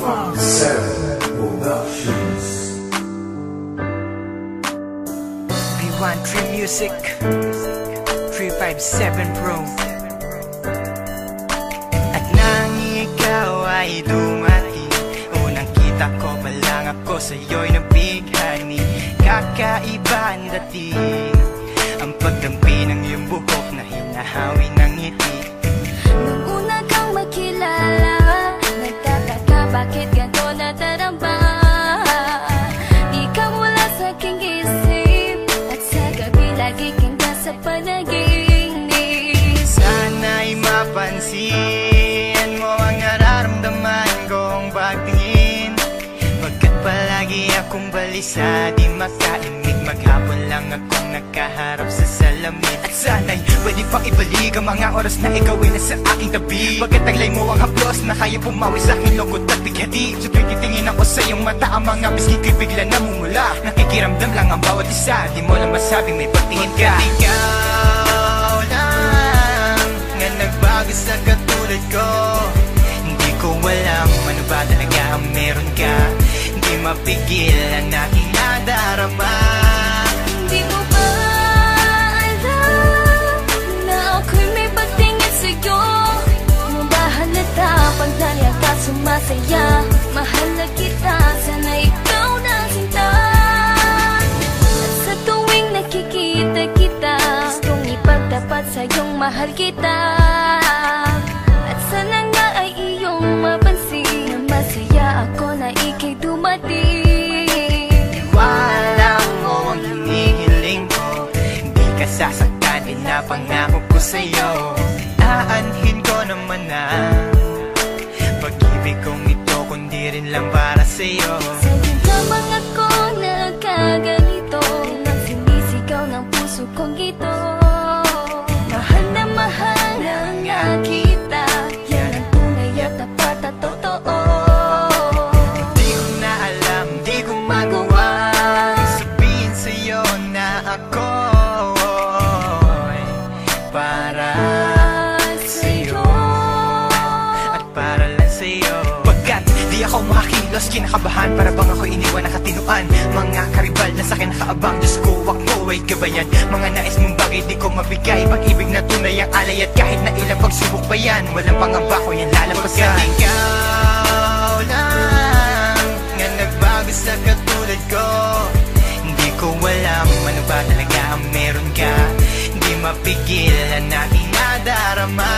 257 Productions. V13 Music 357 Pro. At nang ikaw ay dumating, unang kita ko pa lang ako sa'yo'y nabighani. Kakaiba ang dating, ang pagdampi ng iyong buhok na hinahawi ng ngiti. Nung una kang makilala, nagtataka bakit ganito nadarama. Ikaw wala sa aking isip, at sa gabi lagi kang nasa panaginip. Sana'y mapansin mo ang nararamdaman kong pagtingin. Pagkat palagi akong balisa, di makaimik. Maghapon lang akong nakaharap sa salamin. At sana'y pwede pang ibalik ang mga oras na ikaw ay nasa aking tabi. Pagkat taglay mo ang haplos na kaya pumawi sa aking lungkot at bighati. Sulit titingin ako sa iyong mata, ang mga biscuit ko'y bigla namumula. Nakikiramdam lang ang bawat isa, di mo lang masabing may pagtingin ka. Ikaw lang nga nagbago sa katulad ko. Hindi ko alam ano ba talaga ang meron ka. Hindi mapigil ang aking nadarama. Di mo ba alam na ako'y may pagtingin sa'yo? Di mo ba halata pag nariyan ka sumasaya? Mahal na kita, sana ikaw na sinta. At sa tuwing nakikita kita, gustong ipagtapat sa'yong mahal kita. At sana nga ay iyong mapansin na masaya ako na ika'y dumating. Wala mo ang hinihiling ko, hindi ka sasaktan, pinapangako ko sa'yo. Aanhin ko naman ang pag-ibig kong ito, kundi rin lang para sa'yo. Sa'yo lamang ako nagkaganito, nang sinisigaw ng puso kong ito. Mahal na nga kita, yan ang tunay at tapat at totoo. Di ko na alam, di ko magawa sabihin sa'yo na ako'y para sa'yo at para lang sa'yo. Pagkat di ako makakilos, kinakabahan, para bang ako iniwan nakatinuan. Mga karibal na sa'kin nakaabang, Diyos ko, wag mo ay gabayan. Mga nais mong bagay di ko mabigay, pag-ibig na tunay ang alay. At kahit na ilang pagsubok pa yan, walang pangamba ko yan lalampasan. Pagkat ikaw lang nga nagbago sa katulad ko, hindi ko alam ano ba talaga ang meron ka. Hindi mapigil ang aking nadarama.